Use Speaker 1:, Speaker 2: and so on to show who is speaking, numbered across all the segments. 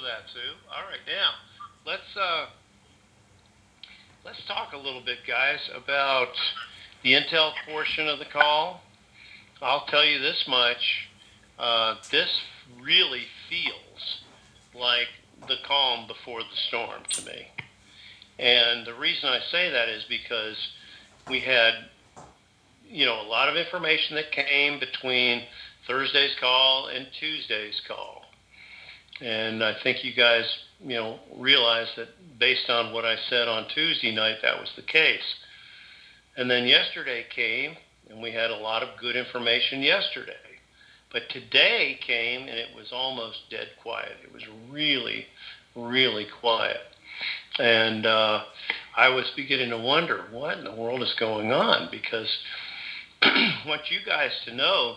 Speaker 1: that, Sue. All right, now let's let's talk a little bit, guys, about the intel portion of the call. I'll tell you this much: this really feels like the calm before the storm to me. And the reason I say that is because we had, a lot of information that came between Thursday's call and Tuesday's call. And I think you guys, realize that based on what I said on Tuesday night, that was the case. And then yesterday came, and we had a lot of good information yesterday. But today came, and it was almost dead quiet. It was really, really quiet. And I was beginning to wonder what in the world is going on, because I want you guys to know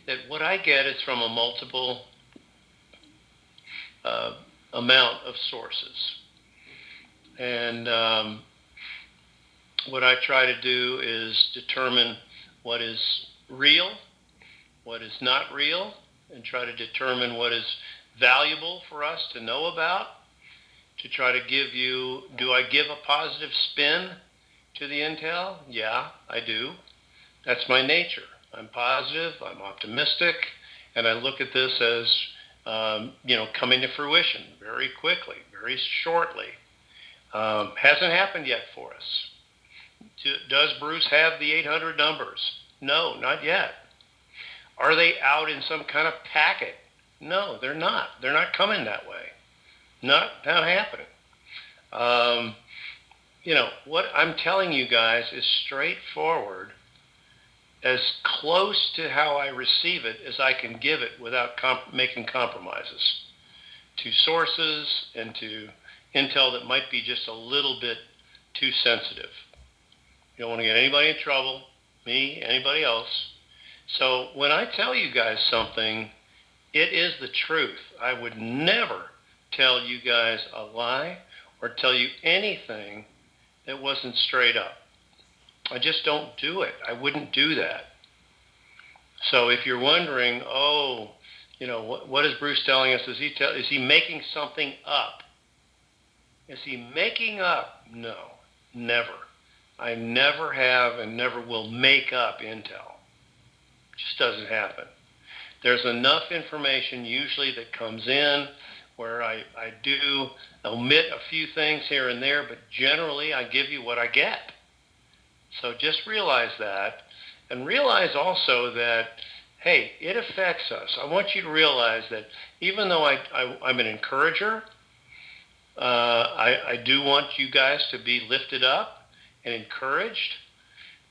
Speaker 1: that what I get is from a multiple amount of sources. And what I try to do is determine what is real, what is not real, and try to determine what is valuable for us to know about, to try to give you, do I give a positive spin to the intel? Yeah, I do. That's my nature. I'm positive, I'm optimistic, and I look at this as, coming to fruition very quickly, very shortly. Hasn't happened yet for us. Does Bruce have the 800 numbers? No, not yet. Are they out in some kind of packet? No, they're not. They're not coming that way. Not happening. What I'm telling you guys is straightforward, as close to how I receive it as I can give it without making compromises to sources and to intel that might be just a little bit too sensitive. You don't want to get anybody in trouble, me, anybody else. So when I tell you guys something, it is the truth. I would never tell you guys a lie or tell you anything that wasn't straight up. I just don't do it. I wouldn't do that. So if you're wondering, what is Bruce telling us? Is he making something up? Is he making up? No, never. I never have and never will make up intel. It just doesn't happen. There's enough information usually that comes in where I do omit a few things here and there, but generally I give you what I get. So just realize that, and realize also that, hey, it affects us. I want you to realize that even though I'm an encourager, I do want you guys to be lifted up and encouraged.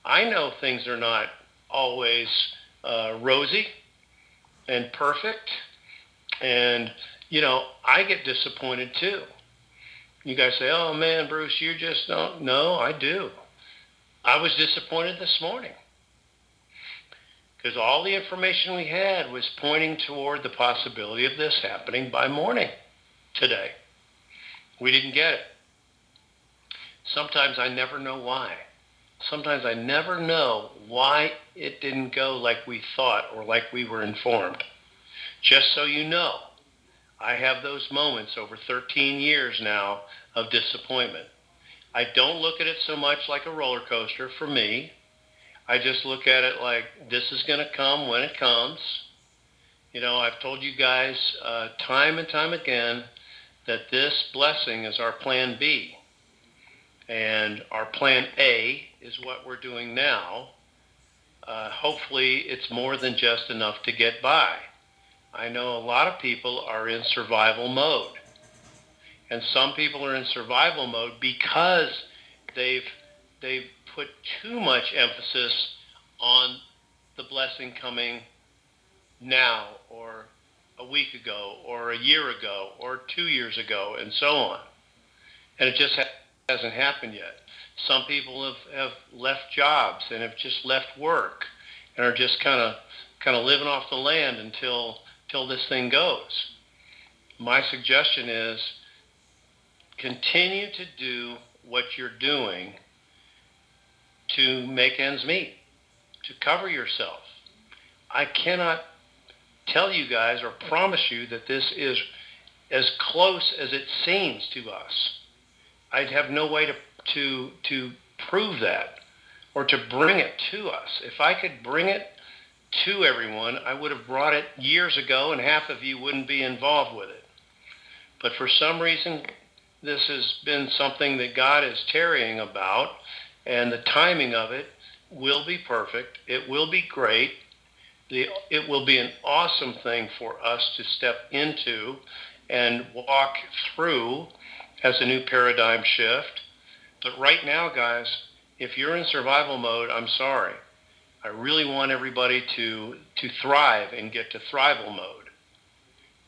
Speaker 1: I know things are not always rosy and perfect, and I get disappointed too. You guys say, oh man, Bruce, you just don't. No, I do. I was disappointed this morning because all the information we had was pointing toward the possibility of this happening by morning today. We didn't get it. Sometimes I never know why. Sometimes I never know why it didn't go like we thought or like we were informed. Just so you know, I have those moments over 13 years now of disappointment. I don't look at it so much like a roller coaster for me. I just look at it like this is going to come when it comes. I've told you guys time and time again that this blessing is our plan B. And our plan A is what we're doing now. Hopefully it's more than just enough to get by. I know a lot of people are in survival mode. And some people are in survival mode because they've put too much emphasis on the blessing coming now or a week ago or a year ago or 2 years ago and so on. And it just hasn't happened yet. Some people have left jobs and have just left work and are just kind of living off the land until this thing goes. My suggestion is continue to do what you're doing to make ends meet, to cover yourself. I cannot tell you guys or promise you that this is as close as it seems to us. I'd have no way to prove that or to bring it to us. If I could bring it to everyone, I would have brought it years ago, and half of you wouldn't be involved with it. But for some reason, this has been something that God is tarrying about, and the timing of it will be perfect. It will be great. It will be an awesome thing for us to step into and walk through as a new paradigm shift. But right now, guys, if you're in survival mode, I'm sorry. I really want everybody to thrive and get to thrival mode.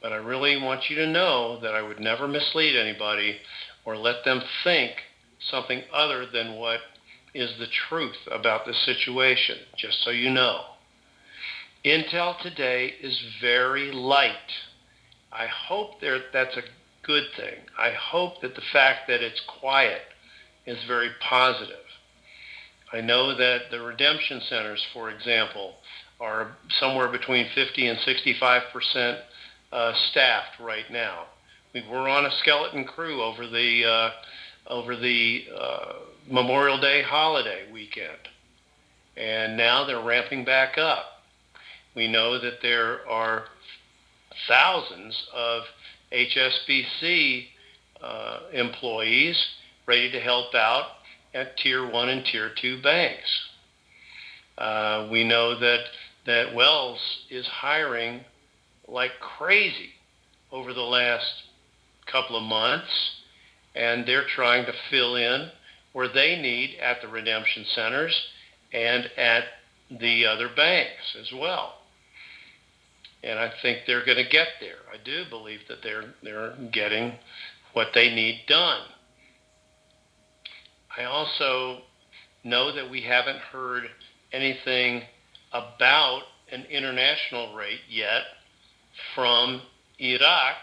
Speaker 1: But I really want you to know that I would never mislead anybody or let them think something other than what is the truth about the situation, just so you know. Intel today is very light. I hope that's a good thing. I hope that the fact that it's quiet is very positive. I know that the redemption centers, for example, are somewhere between 50 and 65% staffed right now. We were on a skeleton crew over the Memorial Day holiday weekend, and now they're ramping back up. We know that there are thousands of HSBC employees ready to help out at Tier 1 and Tier 2 banks. We know that Wells is hiring like crazy over the last couple of months, and they're trying to fill in where they need at the redemption centers and at the other banks as well. And I think they're going to get there. I do believe that they're getting what they need done. I also know that we haven't heard anything about an international rate yet from Iraq,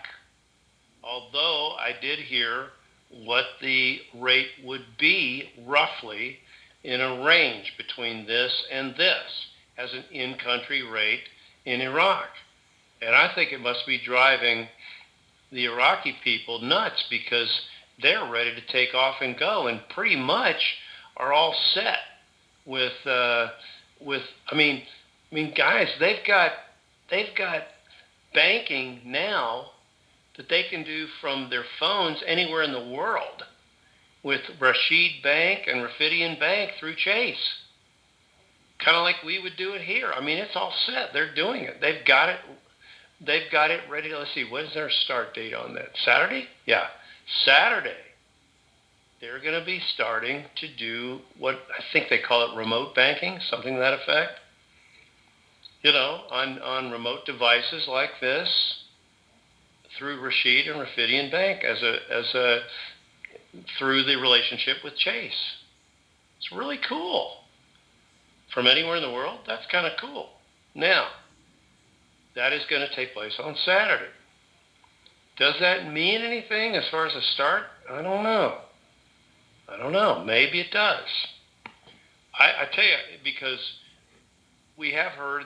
Speaker 1: although I did hear what the rate would be roughly in a range between this and this as an in-country rate in Iraq. And I think it must be driving the Iraqi people nuts because they're ready to take off and go and pretty much are all set with guys, they've got banking now that they can do from their phones anywhere in the world with Rashid Bank and Rafidian Bank through Chase. Kind of like we would do it here. I mean, it's all set. They're doing it. They've got it ready. Let's see, what is their start date on that? Saturday? Yeah, Saturday. They're going to be starting to do what I think they call it remote banking, something to that effect. You know, on remote devices like this through Rashid and Rafidian Bank through the relationship with Chase. It's really cool. From anywhere in the world, that's kind of cool. Now, that is going to take place on Saturday. Does that mean anything as far as a start? I don't know. Maybe it does. I tell you, because we have heard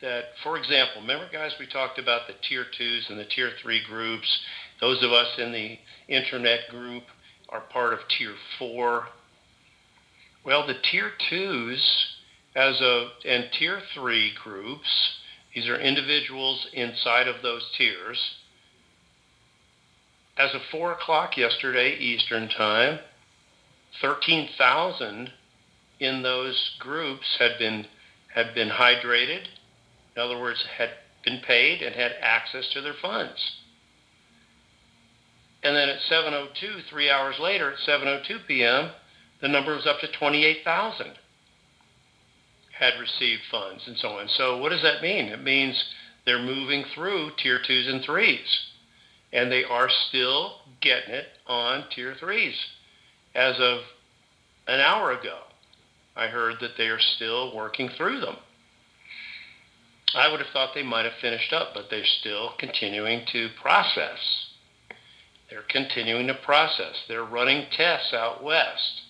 Speaker 1: that, for example, remember, guys, we talked about the Tier 2s and the Tier 3 groups. Those of us in the internet group are part of Tier 4. Well, the Tier 2s and Tier 3 groups, these are individuals inside of those tiers. As of 4 o'clock yesterday Eastern Time, 13,000 in those groups had been hydrated. In other words, had been paid and had access to their funds. And then at 7:02, 3 hours later, at 7:02 p.m., the number was up to 28,000 had received funds and so on. So what does that mean? It means they're moving through Tier 2s and 3s. And they are still getting it on Tier 3s. As of an hour ago, I heard that they are still working through them. I would have thought they might have finished up, but they're still continuing to process. They're continuing to process. They're running tests out west.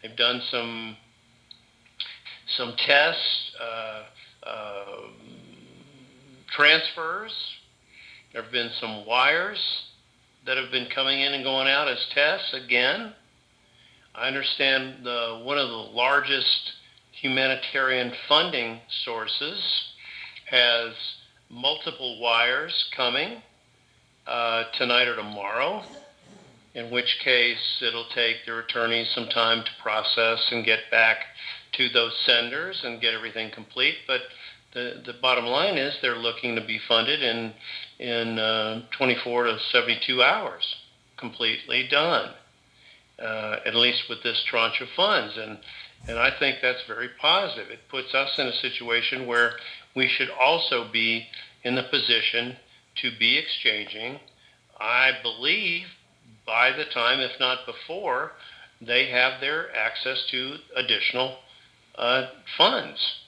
Speaker 1: They've done some tests, transfers, There have been some wires that have been coming in and going out as tests again. I understand one of the largest humanitarian funding sources has multiple wires coming tonight or tomorrow, in which case it'll take their attorneys some time to process and get back to those senders and get everything complete. But the bottom line is they're looking to be funded in 24 to 72 hours, completely done, at least with this tranche of funds. And I think that's very positive. It puts us in a situation where we should also be in the position to be exchanging, I believe, by the time, if not before, they have their access to additional funds.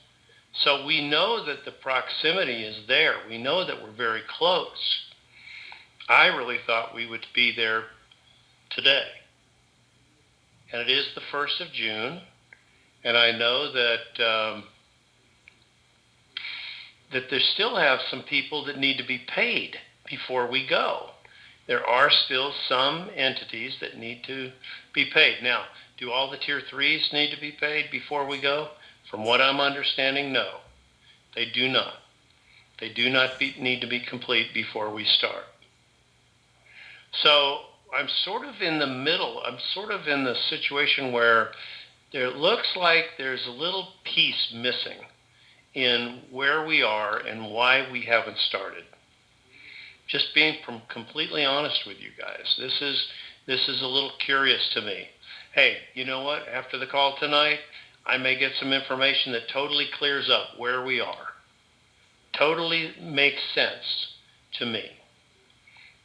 Speaker 1: So we know that the proximity is there. We know that we're very close. I really thought we would be there today. And it is the 1st of June. And I know that that there still have some people that need to be paid before we go. There are still some entities that need to be paid. Now, do all the Tier 3s need to be paid before we go? From what I'm understanding, no. They do not. They do not need to be complete before we start. So I'm sort of in the middle. I'm sort of in the situation where there looks like there's a little piece missing in where we are and why we haven't started. Just being completely honest with you guys, this is a little curious to me. Hey, you know what? After the call tonight, I may get some information that totally clears up where we are. Totally makes sense to me.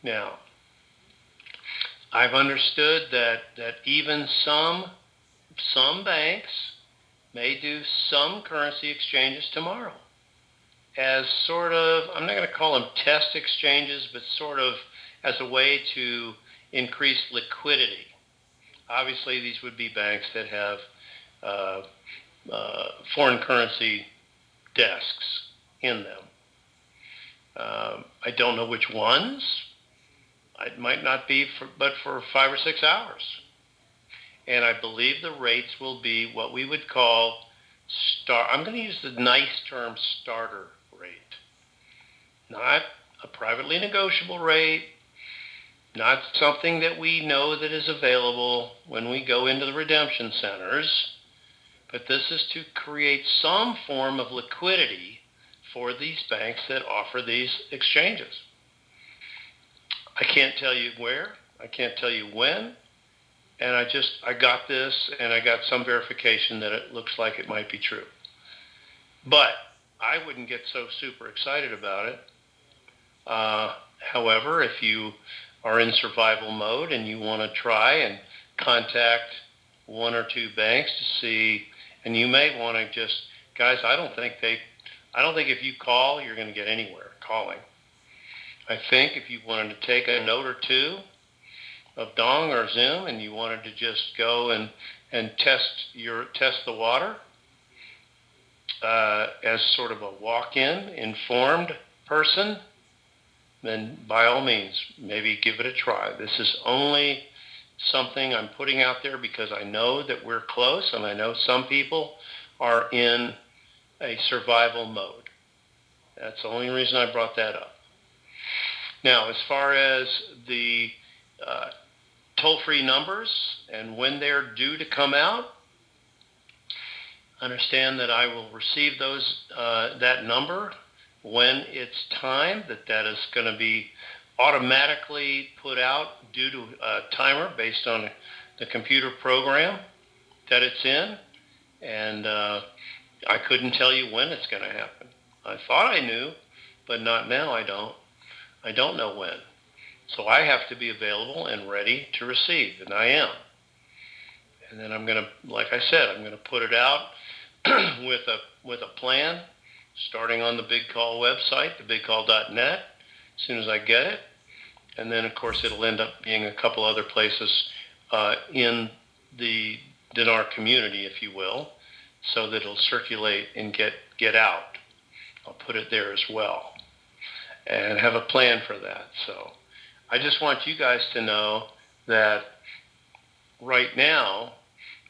Speaker 1: Now, I've understood that even some banks may do some currency exchanges tomorrow as sort of, I'm not going to call them test exchanges, but sort of as a way to increase liquidity. Obviously, these would be banks that have foreign currency desks in them. I don't know which ones. It might not be but for 5 or 6 hours. And I believe the rates will be what we would call I'm going to use the nice term starter rate. Not a privately negotiable rate, not something that we know that is available when we go into the redemption centers, but this is to create some form of liquidity for these banks that offer these exchanges. I can't tell you where, I can't tell you when, and I got this, and I got some verification that it looks like it might be true. But I wouldn't get so super excited about it. However, if you are in survival mode and you want to try and contact one or two banks to see, and you may want to just, guys, I don't think if you call, you're going to get anywhere calling. I think if you wanted to take a note or two of Dong or Zoom and you wanted to just go and test the water as sort of a walk-in, informed person, then by all means, maybe give it a try. This is only something I'm putting out there because I know that we're close and I know some people are in a survival mode. That's the only reason I brought that up. Now, as far as the toll-free numbers and when they're due to come out, understand that I will receive that number when it's time, that is going to be automatically put out due to a timer based on the computer program that it's in. And I couldn't tell you when it's going to happen. I thought I knew, but not now. I don't know when. So I have to be available and ready to receive, and I am. And then I'm going to, like I said, I'm going to put it out with a plan, starting on the Big Call website, thebigcall.net, as soon as I get it. And then, of course, it'll end up being a couple other places in the Dinar community, if you will, so that it'll circulate and get out. I'll put it there as well. and have a plan for that. So I just want you guys to know that right now,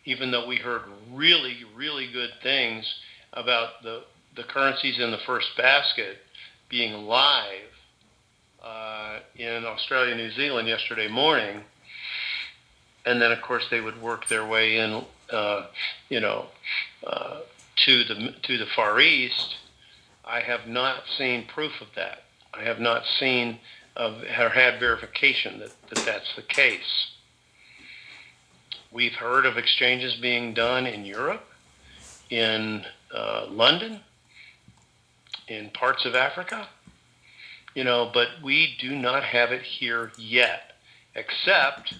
Speaker 1: even though we heard really, really good things about the currencies in the first basket being live in Australia and New Zealand yesterday morning, and then of course they would work their way in, you know, to the Far East. I have not seen proof of that. I have not seen or had verification that that's the case. We've heard of exchanges being done in Europe, in London, in parts of Africa, but we do not have it here yet, except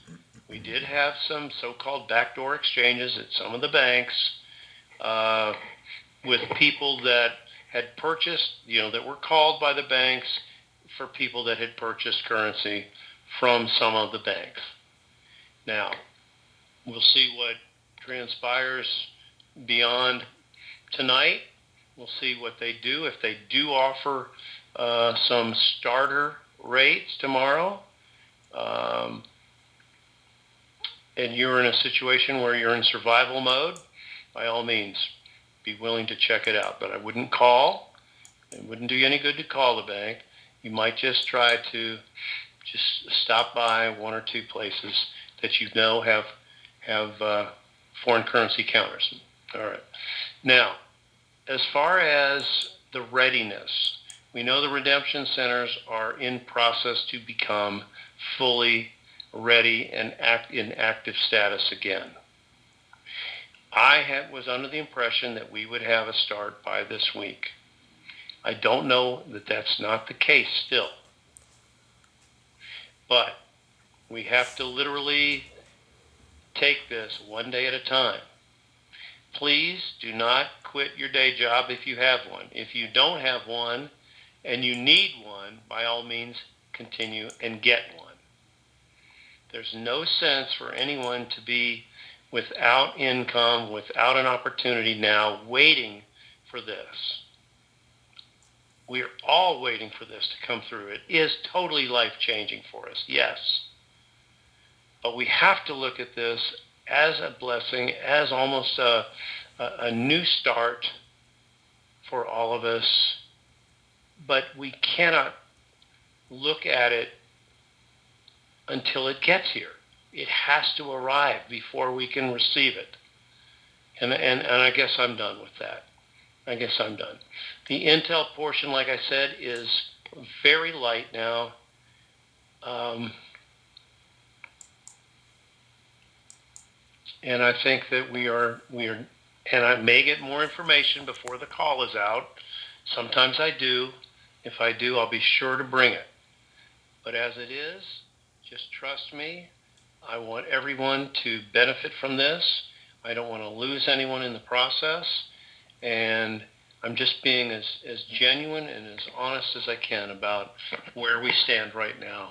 Speaker 1: we did have some so-called backdoor exchanges at some of the banks with people that had purchased, that were called by the banks for people that had purchased currency from some of the banks. Now, we'll see what transpires beyond tonight. We'll see what they do. If they do offer some starter rates tomorrow, and you're in a situation where you're in survival mode, by all means, be willing to check it out. But I wouldn't call. It wouldn't do you any good to call the bank. You might just try to just stop by one or two places that you know have foreign currency counters. All right. Now, as far as the readiness, we know the redemption centers are in process to become fully ready and in active status again. I was under the impression that we would have a start by this week. I don't know that that's not the case still. But we have to literally take this one day at a time. Please do not quit your day job if you have one. If you don't have one and you need one, by all means, continue and get one. There's no sense for anyone to be without income, without an opportunity now, waiting for this. We're all waiting for this to come through. It is totally life-changing for us, yes. But we have to look at this as a blessing, as almost a new start for all of us. But we cannot look at it until it gets here. It has to arrive before we can receive it. And I guess I'm done with that. I guess I'm done. The intel portion, like I said, is very light now. And I think that we are, and I may get more information before the call is out. Sometimes I do. If I do, I'll be sure to bring it. But as it is, just trust me. I want everyone to benefit from this. I don't want to lose anyone in the process. And I'm just being as genuine and as honest as I can about where we stand right now.